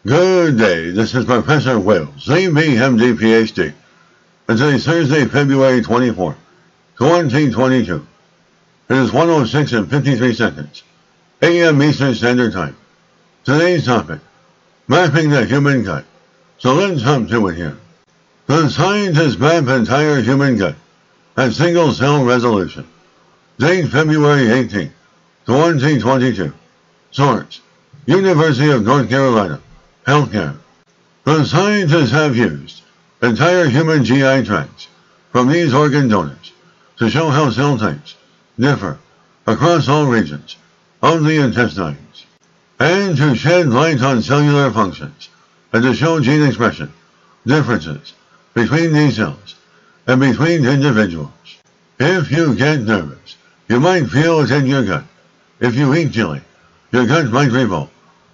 Good day, this is Professor Wills, drwillphd, PhD, and today's Thursday, February 24th, 2022. It is 1:06 and 53 seconds, a.m. Eastern Standard Time. Today's topic, mapping the human gut. So let's hop to it here. The scientists map entire human gut at single-cell resolution. Date February 18th, 2022. Source, University of North Carolina. Healthcare. The scientists have used entire human GI tracts from these organ donors to show how cell types differ across all regions of the intestines, and to shed light on cellular functions, and to show gene expression differences between these cells and between individuals. If you get nervous, you might feel it in your gut. If you eat chili, your gut might revolt,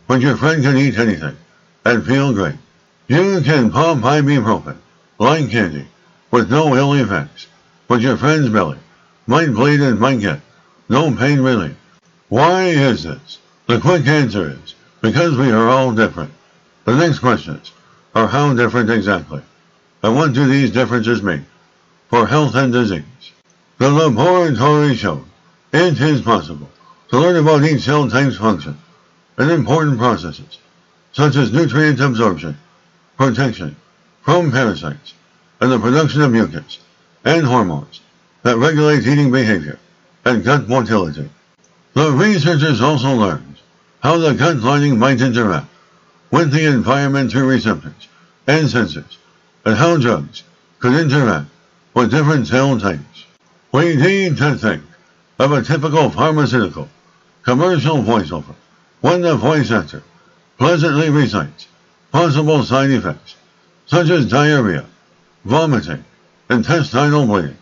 but your friend can eat anything and feel great. You can pop ibuprofen like candy with no ill effects, but your friend's belly might bleed and might get no pain relief. Why is this? The quick answer is because we are all different. The next questions are how different exactly, and what do these differences mean for health and disease? The laboratory showed it is possible to learn about each cell type's function and important processes such as nutrient absorption, protection from parasites, and the production of mucus and hormones that regulate eating behavior and gut motility. The researchers also learned how the gut lining might interact with the environment through receptors and sensors, and how drugs could interact with different cell types. We need to think of a typical pharmaceutical commercial voiceover when the voice actor pleasantly recites possible side effects such as diarrhea, vomiting, intestinal bleeding,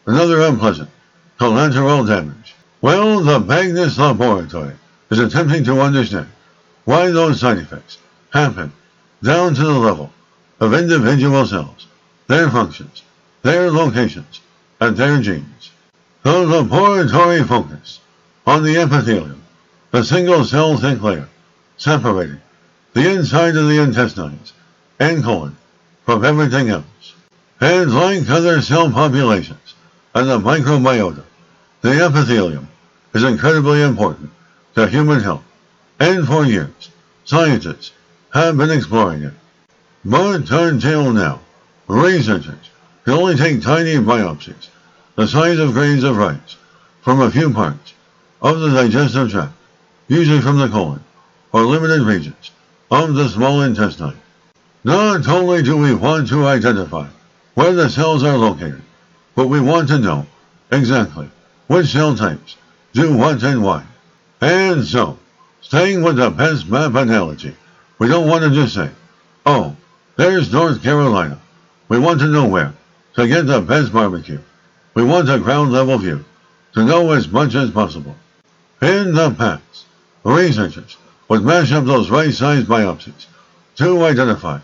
and other unpleasant collateral damage. Well, the Magnus Laboratory is attempting to understand why those side effects happen down to the level of individual cells, their functions, their locations, and their genes. The laboratory focused on the epithelium, the single-cell thick layer separating the inside of the intestines and colon from everything else. And like other cell populations and the microbiota, the epithelium is incredibly important to human health, and for years, scientists have been exploring it. But until now, researchers can only take tiny biopsies, the size of grains of rice, from a few parts of the digestive tract, usually from the colon, or limited regions of the small intestine. Not only do we want to identify where the cells are located, but we want to know exactly which cell types do what and why. And so, staying with the best map analogy, we don't want to just say, oh, there's North Carolina. We want to know where to get the best barbecue. We want a ground level view to know as much as possible. In the past, researchers would mash up those right-sized biopsies to identify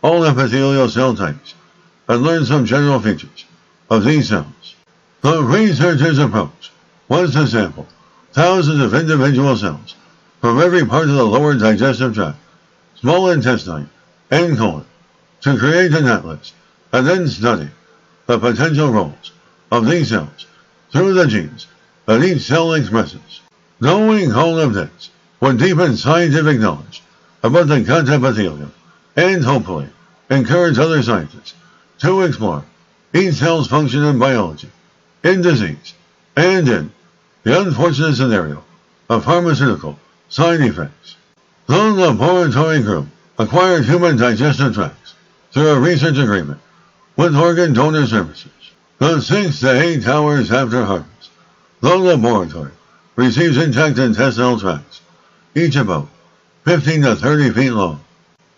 all epithelial cell types and learn some general features of these cells. The researchers' approach was to sample thousands of individual cells from every part of the lower digestive tract, small intestine, and colon to create an atlas and then study the potential roles of these cells through the genes that each cell expresses. Knowing all of this would deepen scientific knowledge about the gut epithelium and hopefully encourage other scientists to explore each cell's function and biology in disease and in the unfortunate scenario of pharmaceutical side effects. The laboratory group acquired human digestive tracts through a research agreement with organ donor services. The 6 to 8 hours after harvest, the laboratory receives intact intestinal tracts, each about 15 to 30 feet long.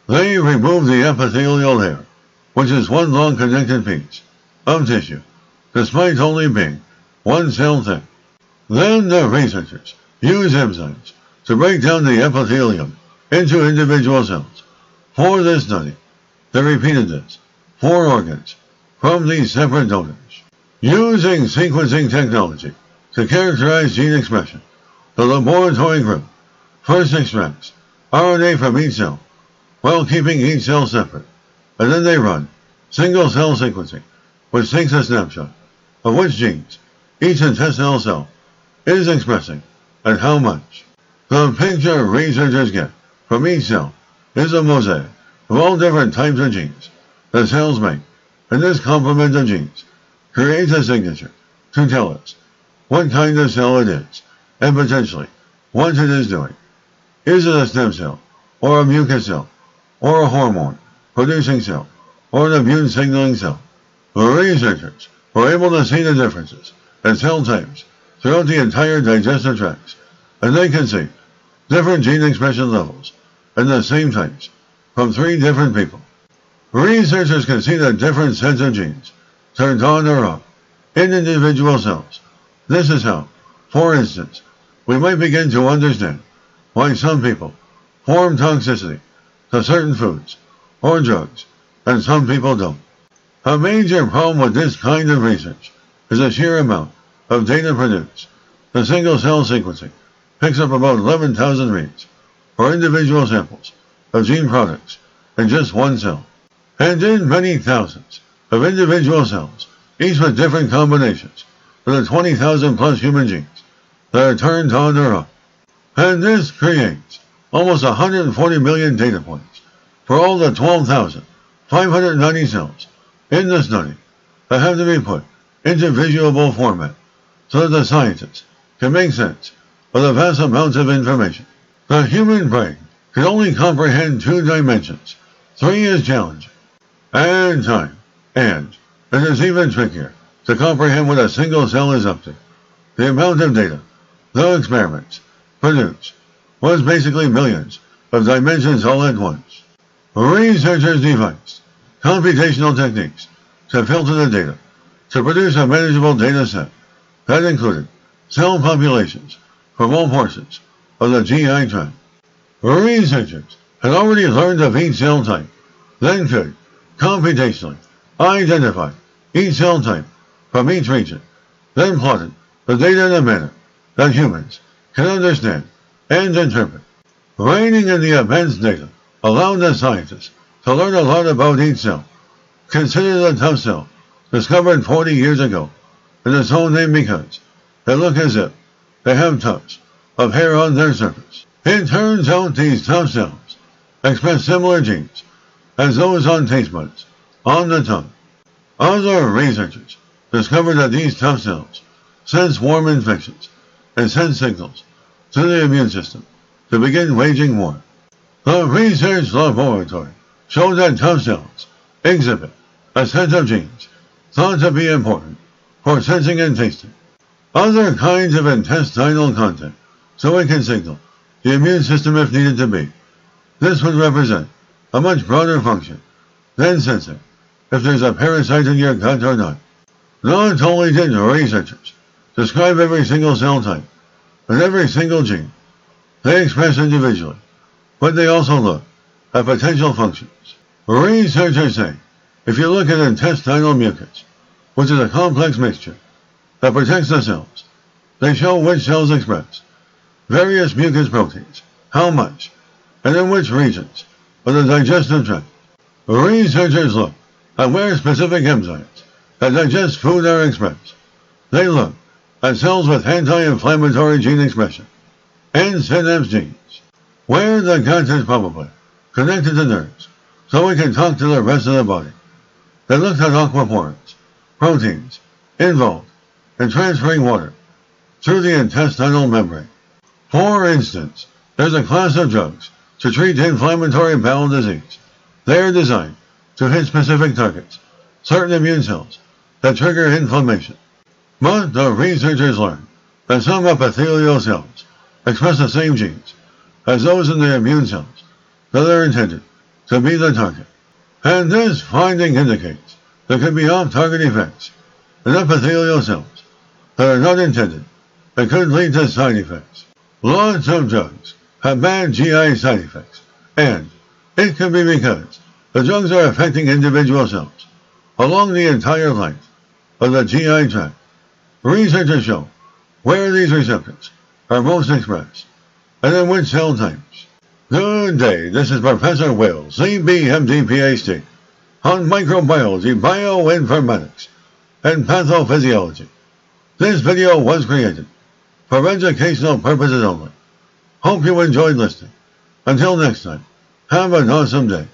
They remove the epithelial layer, which is one long connected piece of tissue, despite only being one cell thick. Then the researchers use enzymes to break down the epithelium into individual cells. For this study, they repeated this 4 organs from these separate donors. Using sequencing technology to characterize gene expression, the laboratory group first extracts RNA from each cell while keeping each cell separate, and then they run single-cell sequencing, which takes a snapshot of which genes each intestinal cell is expressing and how much. The picture researchers get from each cell is a mosaic of all different types of genes the cells make, and this complement of genes creates a signature to tell us what kind of cell it is, and potentially what it is doing. Is it a stem cell, or a mucus cell, or a hormone-producing cell, or an immune-signaling cell? The researchers were able to see the differences in cell types throughout the entire digestive tract, and they can see different gene expression levels in the same types from 3 different people. Researchers can see the different sets of genes turned on or off in individual cells. This is how, for instance, we might begin to understand why some people form toxicity to certain foods or drugs and some people don't. A major problem with this kind of research is the sheer amount of data produced. The single-cell sequencing picks up about 11,000 reads for individual samples of gene products in just one cell, and in many thousands of individual cells, each with different combinations for the 20,000 plus human genes that are turned on or off. And this creates almost 140 million data points for all the 12,590 cells in the study that have to be put into visuable format so that the scientists can make sense of the vast amounts of information. The human brain can only comprehend 2 dimensions. 3 is challenging, and time, and it is even trickier to comprehend what a single cell is up to. The amount of data, though experiments produced, was basically millions of dimensions all at once. Researchers devised computational techniques to filter the data to produce a manageable data set that included cell populations from all portions of the GI tract. Researchers had already learned of each cell type, then could computationally identify each cell type from each region, then plotted the data in a manner that humans can understand and interpret. Reigning in the immense data allowed the scientists to learn a lot about each cell. Consider the tough cell discovered 40 years ago, and its own name because they look as if they have tufts of hair on their surface. It turns out these tough cells express similar genes as those on taste buds on the tongue. Other researchers discovered that these tough cells sense warm infections and send signals to the immune system to begin waging war. The research laboratory showed that tough cells exhibit a set of genes thought to be important for sensing and tasting other kinds of intestinal content, so it can signal the immune system if needed to be. This would represent a much broader function than sensing if there's a parasite in your gut or not. Not only did researchers describe every single cell type and every single gene they express individually, but they also look at potential functions. Researchers say if you look at intestinal mucus, which is a complex mixture that protects the cells, they show which cells express various mucus proteins, how much, and in which regions of the digestive tract. Researchers look at where specific enzymes that digest food are expressed. They look at cells with anti-inflammatory gene expression and synapse genes, where the gut is probably connected to nerves so it can talk to the rest of the body. They looked at aquaporins, proteins involved in transferring water through the intestinal membrane. For instance, there's a class of drugs to treat inflammatory bowel disease. They are designed to hit specific targets, certain immune cells that trigger inflammation. But the researchers learned that some epithelial cells express the same genes as those in the immune cells that are intended to be the target. And this finding indicates there could be off-target effects in epithelial cells that are not intended that could lead to side effects. Lots of drugs have bad GI side effects, and it could be because the drugs are affecting individual cells along the entire length of the GI tract. Researchers show where these receptors are most expressed and in which cell types. Good day, this is Professor Will, CBMD PhD, on microbiology, bioinformatics, and pathophysiology. This video was created for educational purposes only. Hope you enjoyed listening. Until next time, have an awesome day.